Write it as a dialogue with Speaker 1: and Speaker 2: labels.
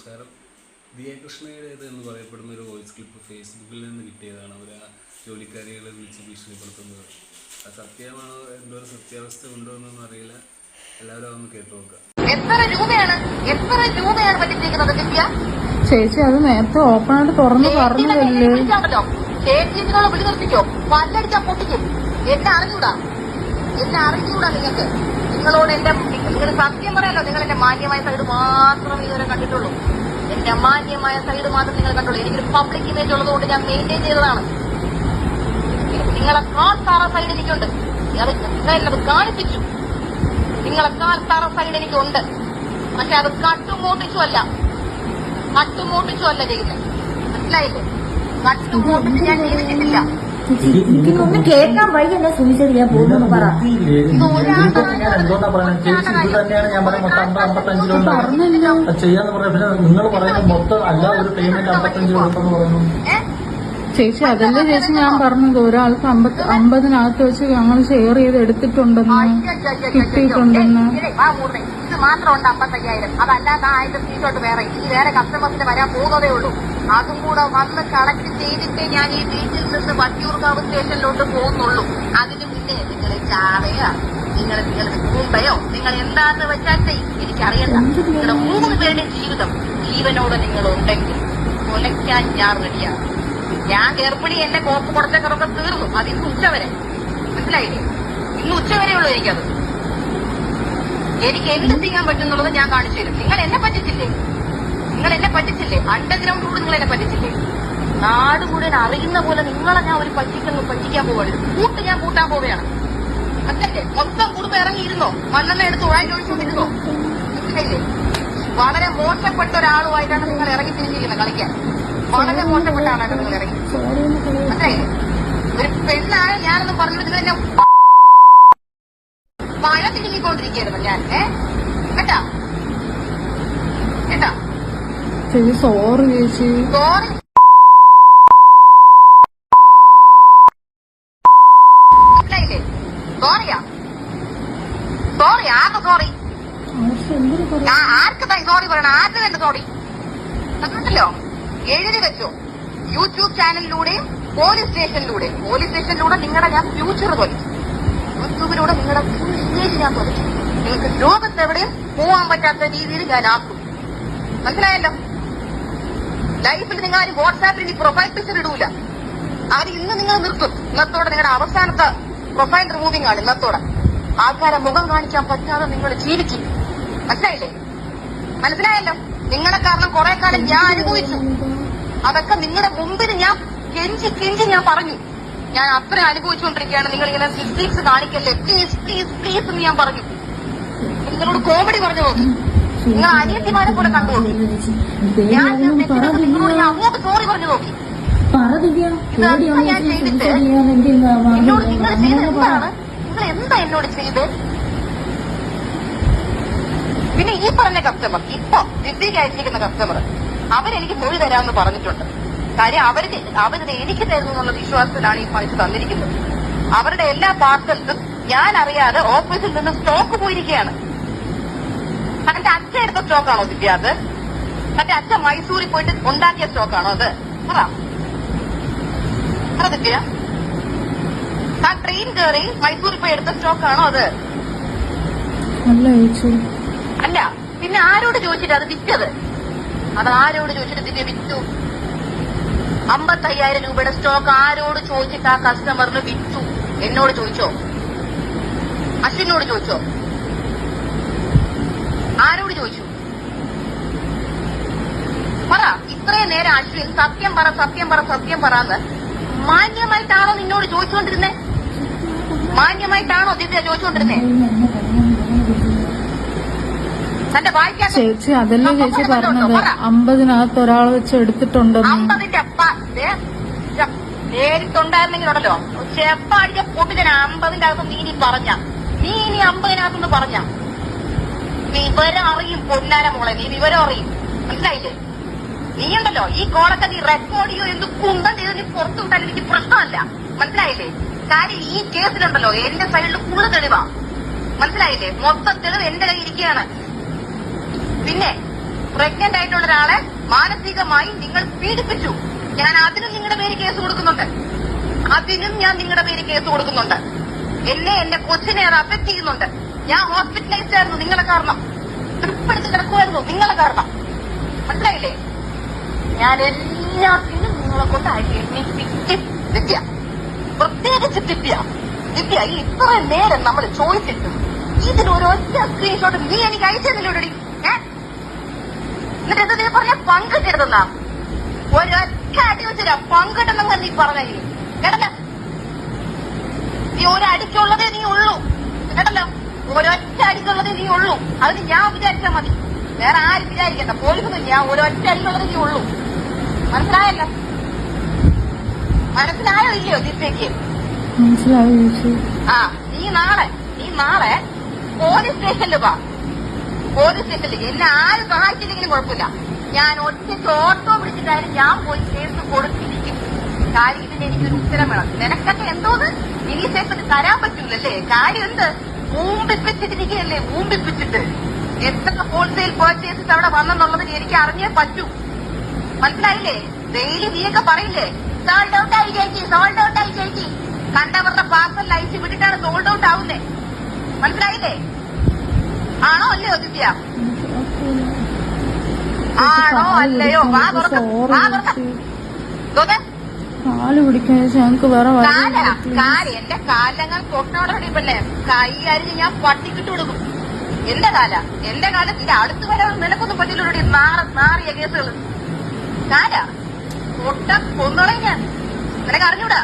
Speaker 1: നമസ്കാരം. ദിയ കൃഷ്ണയുടേത് എന്ന് പറയപ്പെടുന്ന ഒരു വോയിസ് ക്ലിപ്പ് ഫേസ്ബുക്കിൽ നിന്ന് കിട്ടിയതാണ്. അവർ ആ ജോലിക്കാരികളെ വിളിച്ച് ഭീഷണിപ്പെടുത്തുന്നത്. അത് സത്യമാണോ, എന്തോ ഒരു സത്യാവസ്ഥ ഉണ്ടോ എന്നൊന്നും അറിയില്ല. എല്ലാവരും അതൊന്ന് കേട്ടു നോക്കുക.
Speaker 2: എത്ര രൂപയാണ് പറ്റിച്ചിരിക്കുന്നത് ദിവ്യ
Speaker 3: ചേച്ചി? അത് നേരത്തെ ഓപ്പണായിട്ട് തുറന്ന് പറഞ്ഞതല്ലേ?
Speaker 2: ചേച്ചി നിങ്ങളെ വിളി നിർത്തിക്കോ, പല്ലടിച്ചാ പൊട്ടിക്കും. എന്നെ അറിഞ്ഞൂടാ നിങ്ങൾക്ക്. നിങ്ങളോട് നിങ്ങൾ സത്യം പറയാലോ, നിങ്ങൾ എന്റെ മാന്യമായ സൈഡ് മാത്രമേ ഇതുവരെ കണ്ടിട്ടുള്ളൂ. എന്റെ മാന്യമായ സൈഡ് മാത്രം നിങ്ങൾ കണ്ടുള്ളൂ. എനിക്കൊരു പബ്ലിക് ഇമേജ് ഉള്ളതുകൊണ്ട് ഞാൻ മെയിൻറ്റെയിൻ ചെയ്തതാണ്. നിങ്ങളെക്കാൾ താറ സൈഡ് എനിക്കുണ്ട്. നിങ്ങളത് കാണിപ്പിച്ചു. നിങ്ങളെക്കാൾ താറ സൈഡ് എനിക്കുണ്ട്. പക്ഷെ അത് കട്ടുമോട്ടിച്ചു അല്ല ചെയ്യുന്നത്. മനസ്സിലായില്ലേ? കട്ടുമോട്ടിച്ച് ഞാൻ ചെയ്തിട്ടില്ല.
Speaker 4: എനിക്കൊന്നും കേൾക്കാൻ വയ്യല്ല. സൂചിച്ചത് ഞാൻ പോകുന്നു പറ.
Speaker 5: ചെയ്യാന്ന് പറഞ്ഞ പിന്നെ നിങ്ങൾ പറയുന്നത് മൊത്തം അല്ല ഒരു പേയ്മെന്റ് 55 കൊടുത്തെന്ന് പറയുന്നു.
Speaker 3: ചേച്ചി അതല്ലേ ചേച്ചി ഞാൻ പറഞ്ഞത്, ഒരാൾക്ക് 50 വെച്ച് ഞങ്ങൾ ഷെയർ ചെയ്ത് എടുത്തിട്ടുണ്ടെന്ന്, കിട്ടിയിട്ടുണ്ടെന്ന്.
Speaker 2: ഇത് മാത്രമുണ്ട് 55,000. അതല്ലാതെ 1000 ഫീസോട്ട് വേറെ കസ്റ്റമേഴ്സിന് വരാൻ പോകുന്നതേ ഉള്ളൂ. അതും കൂടെ വന്ന് കളക്ട് ചെയ്തിട്ടേ ഞാൻ ഈ വീട്ടിൽ നിന്ന് വട്ടിയൂർക്കാവ് സ്റ്റേഷനിലോട്ട് പോകുന്നുള്ളൂ. അതിന് മുന്നേ നിങ്ങൾ ചാവയോ, നിങ്ങൾ മുമ്പയോ, നിങ്ങൾ എന്താന്ന് വെച്ചാൽ എനിക്കറിയണ്ട. നിങ്ങളുടെ 3 പേരുടെ ജീവിതം ജീവനോട് നിങ്ങളുണ്ടെങ്കിൽ കൊലയ്ക്കാൻ ഞാൻ റെഡിയാണ്. ഞാൻ ഗർഭിണി, എന്റെ കോപ്പ് കുറച്ചൊക്കെ തീർന്നു. അത് ഇന്ന് ഉച്ചവരെ. മനസ്സിലായില്ലേ? ഇന്ന് ഉച്ചവരെ ഉള്ളൂ എനിക്കത്. എനിക്ക് എന്ത് ചെയ്യാൻ പറ്റുന്നുള്ളത് ഞാൻ കാണിച്ചു തരും. നിങ്ങൾ എന്നെ പറ്റിച്ചില്ലേ? അണ്ടർഗ്രൗണ്ട് കൂടെ നിങ്ങൾ എന്നെ പറ്റിച്ചില്ലേ? നാട് മുഴുവൻ അറിയുന്ന പോലെ നിങ്ങളെ ഞാൻ ഒരു പറ്റിക്കാൻ പോവാണ്. ഞാൻ കൂട്ടാൻ പോവുകയാണ്. അതല്ലേ? മൊത്തം കുടുംബം ഇറങ്ങിയിരുന്നോ? മണ്ണെണ്ണ എടുത്ത് ഒഴിച്ചുകൊണ്ടിരുന്നോ? മനസ്സിലായില്ലേ? വളരെ മോശപ്പെട്ട ഒരാളുമായിട്ടാണ് നിങ്ങൾ ഇറങ്ങി തിരിഞ്ഞിരിക്കുന്നത് കളിക്കാൻ. വളരെ മോശപ്പെട്ട ആളാണ് നിങ്ങൾ ഇറങ്ങി. മനസ്സിലായില്ലേ? ഒരു പെണ്ണാണ് ഞാനൊന്നും പറഞ്ഞിട്ട് നിങ്ങൾ എന്നെ മഴ തിരിഞ്ഞിക്കൊണ്ടിരിക്കുകയായിരുന്നു ഞാൻ. കേട്ടാ
Speaker 3: സോറി ചേച്ചി.
Speaker 2: സോറി മനസ്സിലായില്ലേ? സോറി ആർക്ക് സോറി? ആർക്കതായി സോറി പറയണം? ആർക്ക് വേണ്ട സോറി? അതല്ലോ എഴുതി വെച്ചോ. യൂട്യൂബ് ചാനലിലൂടെയും പോലീസ് സ്റ്റേഷനിലൂടെ നിങ്ങളുടെ ഞാൻ ഫ്യൂച്ചർ തൊലിച്ചു. യൂട്യൂബിലൂടെ നിങ്ങളുടെ ഫുൾ ഇമേജ് ഞാൻ തൊലിച്ചു. നിങ്ങൾക്ക് ലോകത്തെവിടെയും പോവാൻ പറ്റാത്ത രീതിയിൽ ഞാൻ ആക്കും. മനസ്സിലായല്ലോ? ലൈഫിൽ നിങ്ങൾ ആരും വാട്സാപ്പിൽ ഇനി പ്രൊഫൈൽ പിക്ചർ ഇടൂല. അത് ഇന്ന് നിങ്ങൾ നിർത്തും. ഇന്നത്തോടെ നിങ്ങളുടെ അവസാനത്തെ പ്രൊഫൈൽ റിമൂവിംഗ് ആണ്. ഇന്നത്തോടെ ആൾക്കാരെ മുഖം കാണിക്കാൻ പറ്റാതെ നിങ്ങൾ ജീവിക്കും. മനസ്സിലായല്ലോ? നിങ്ങളെ കാരണം കുറെ കാലം ഞാൻ അനുഭവിച്ചു. അതൊക്കെ നിങ്ങളുടെ മുമ്പിൽ ഞാൻ കെഞ്ചി ഞാൻ പറഞ്ഞു. ഞാൻ അത്ര അനുഭവിച്ചുകൊണ്ടിരിക്കുകയാണ്. നിങ്ങൾ ഇങ്ങനെ സിസ്റ്റീക്സ് കാണിക്കല്ലേ, പ്ലീസ് എന്ന് ഞാൻ പറഞ്ഞു. നിങ്ങളോട് കോമഡി പറഞ്ഞു നോക്കി. നിങ്ങൾ അനിയത്തിമാരെ പോലെ കണ്ടു നോക്കി. ഞാൻ നിങ്ങളോട് ഞാൻ അങ്ങോട്ട് സോറി പറഞ്ഞു നോക്കി. ഇതൊക്കെ ഞാൻ ചെയ്തിട്ട് എന്നോട് നിങ്ങൾ ചെയ്ത് എന്താണ്? നിങ്ങൾ എന്താ എന്നോട് ചെയ്ത്? പിന്നെ ഈ പറഞ്ഞ കസ്റ്റമർ, ഇപ്പൊ ദിവ്യക്ക് അയച്ചിരിക്കുന്ന കസ്റ്റമർ, അവരെനിക്ക് മൊഴി തരാമെന്ന് പറഞ്ഞിട്ടുണ്ട്. കാര്യം അവരിത് എനിക്ക് തരുന്നു എന്നുള്ള വിശ്വാസത്തിലാണ് ഈ പൈസ തന്നിരിക്കുന്നത്. അവരുടെ എല്ലാ പാർസൽസും ഞാൻ അറിയാതെ ഓഫീസിൽ നിന്ന് സ്റ്റോക്ക് പോയിരിക്കുകയാണ്. തന്റെ അച്ഛൻ എടുത്ത സ്റ്റോക്കാണോ ദിവ്യ അത്? തന്റെ അച്ഛൻ മൈസൂരിൽ പോയിട്ട് ഉണ്ടാക്കിയ സ്റ്റോക്കാണോ അത്? പറ ദിവ്യ. താൻ ട്രെയിൻ കയറി മൈസൂരിൽ പോയി എടുത്ത സ്റ്റോക്കാണോ അത്? അല്ല. പിന്നെ ആരോട് ചോദിച്ചിട്ട് അത് വിറ്റത്? അത് ആരോട് ചോദിച്ചിട്ട് ദിവ്യ വിറ്റു? 55,000 രൂപയുടെ സ്റ്റോക്ക് ആരോട് ചോദിച്ചിട്ട് ആ കസ്റ്റമറിന് വിറ്റു? എന്നോട് ചോദിച്ചോ? അശ്വിനോട് ചോദിച്ചോ? ആരോട് ചോദിച്ചു? പറ. ഇത്രയും നേരം അശ്വിൻ സത്യം പറന്ന് മാന്യമായിട്ടാണോ നിന്നോട് ചോദിച്ചുകൊണ്ടിരുന്നേ? മാന്യമായിട്ടാണോ ദിവ്യ ചോദിച്ചുകൊണ്ടിരുന്നേ? തന്റെ വായിക്കാൻ
Speaker 3: ചേച്ചി അതല്ലേ ചേച്ചി പറഞ്ഞത് 50 ഒരാൾ വെച്ച് എടുത്തിട്ടുണ്ടെന്ന്.
Speaker 2: 50 നേരിട്ടുണ്ടായിരുന്നെങ്കിലുണ്ടല്ലോ ചെപ്പ അടിച്ച പൊട്ടിച്ച 50 നീ ഇനി 50 പറഞ്ഞ വിവരം അറിയും. പൊന്നാര മോളെ, നീ വിവരം അറിയും. മനസ്സിലായില്ലേ? നീയുണ്ടല്ലോ ഈ കോളൊക്കെ നീ റെക്കോർഡ് ചെയ്യോ എന്ത് കുന്തം ചെയ്ത് നീ പുറത്തു വിട്ടാൽ എനിക്ക് പ്രശ്നമല്ല. മനസ്സിലായില്ലേ? കാര്യം ഈ കേസിലുണ്ടല്ലോ എന്റെ സൈഡിൽ ഫുള്ള് തെളിവാ. മനസ്സിലായില്ലേ? മൊത്തം തെളിവ് എന്റെ കയ്യിൽ ഇരിക്കുകയാണ്. പിന്നെ പ്രഗ്നന്റ് ആയിട്ടുള്ള ഒരാളെ മാനസികമായി നിങ്ങൾ പീഡിപ്പിച്ചു. ഞാൻ അതിനും നിങ്ങളുടെ പേര് കേസ് കൊടുക്കുന്നുണ്ട്. എന്നെ എന്റെ കൊച്ചിനെ അത് അഫക്ട് ചെയ്യുന്നുണ്ട്. ഞാൻ ഹോസ്പിറ്റലൈസ്ഡ് ആയിരുന്നു നിങ്ങളെ കാരണം. ട്രിപ്പെടുത്ത് കിടക്കുമായിരുന്നു നിങ്ങളെ കാരണം. മനസ്സിലായില്ലേ? ഞാൻ എല്ലാത്തിനും നിങ്ങളെ കൊണ്ട് ദിവ്യ, പ്രത്യേകിച്ച് ദിവ്യ ഈ ഇത്ര നേരം നമ്മൾ ചോദിച്ചിട്ടും ഇതിനൊരൊറ്റ സ്ക്രീൻഷോട്ട് നീ എനിക്ക് അയച്ചതിലൂടെ എന്നിട്ട് നീ പറഞ്ഞ പങ്കിട്ടെടുത്തുന്നാ ഒരൊറ്റ അടി വെച്ചില്ല പങ്കിട്ടെന്നങ്ങ് നീ പറഞ്ഞില്ലേ കേട്ടല്ലോ. നീ ഒരടിക്കുള്ളതേ നീ ഉള്ളൂ കേട്ടല്ലോ. ഒരൊറ്റ അടിക്കുള്ളതേ നീ ഉള്ളൂ. അതിന് ഞാൻ വിചാരിച്ചാൽ മതി, വേറെ ആരും വിചാരിക്കണ്ട. പോലീസൊന്നും ഞാൻ ഒരൊറ്റ അടിക്കുള്ളതേ നീ ഉള്ളൂ. മനസ്സിലായല്ലോ? മനസ്സിലായോ ഇല്ലയോ ദിവ്യക്ക്?
Speaker 3: മനസ്സിലായി ചേച്ചി.
Speaker 2: ആ നീ നാളെ പോലീസ് സ്റ്റേഷനിൽ വാ. പോലീസ് സ്റ്റേഷനിൽ എന്നെ ആരും സഹായിച്ചില്ലെങ്കിലും കുഴപ്പമില്ല. ഞാൻ ഒറ്റയ്ക്ക് ഓട്ടോ പിടിച്ചിട്ടായാലും ഞാൻ പോയി കേസ് കൊടുത്തിരിക്കും. കാര്യം ഇതിന് എനിക്കൊരു ഉത്തരം വേണം. നിനക്കൊക്കെ എന്തോന്ന് ഇനി സ്റ്റേഷന് തരാൻ പറ്റൂലല്ലേ? കാര്യം എന്ത് ഊമ്പിപ്പിച്ചിട്ടിരിക്കുകയല്ലേ? ഊമ്പിപ്പിച്ചിട്ട് എത്ര ഹോൾസെയിൽ പർച്ചേസസ് അവിടെ വന്നെന്നുള്ളതിന് എനിക്ക് അറിഞ്ഞേ പറ്റൂ. മനസ്സിലായില്ലേ? ഡെയിലി നീയൊക്കെ പറയില്ലേ സോൾഡ് ഔട്ട് ആയി ചേച്ചി. കണ്ടവരുടെ പാർസൽ അയച്ചു വിട്ടിട്ടാണ് സോൾഡ് ഔട്ട് ആവുന്നേ. മനസ്സിലായില്ലേ? ആണോ അല്ലയോ ദിവ്യ? ആണോ അല്ലയോ?
Speaker 3: കാല് പിടിക്കാൻ ഞങ്ങൾക്ക് വേറെ
Speaker 2: എന്റെ കാലങ്ങൾ തൊട്ടോടൊടിപ്പല്ലേ കൈ അരിഞ്ഞ് ഞാൻ പട്ടിക്കിട്ട് കൊടുക്കും. എന്റെ കാലത്തിന്റെ അടുത്ത് വരാൻ നിനക്കൊന്നും പറ്റില്ലൂടെ നാറിയ കേസുകൾ. കാല കൊന്നുകളെ ഞാൻ നിനക്ക് അറിഞ്ഞൂടാ.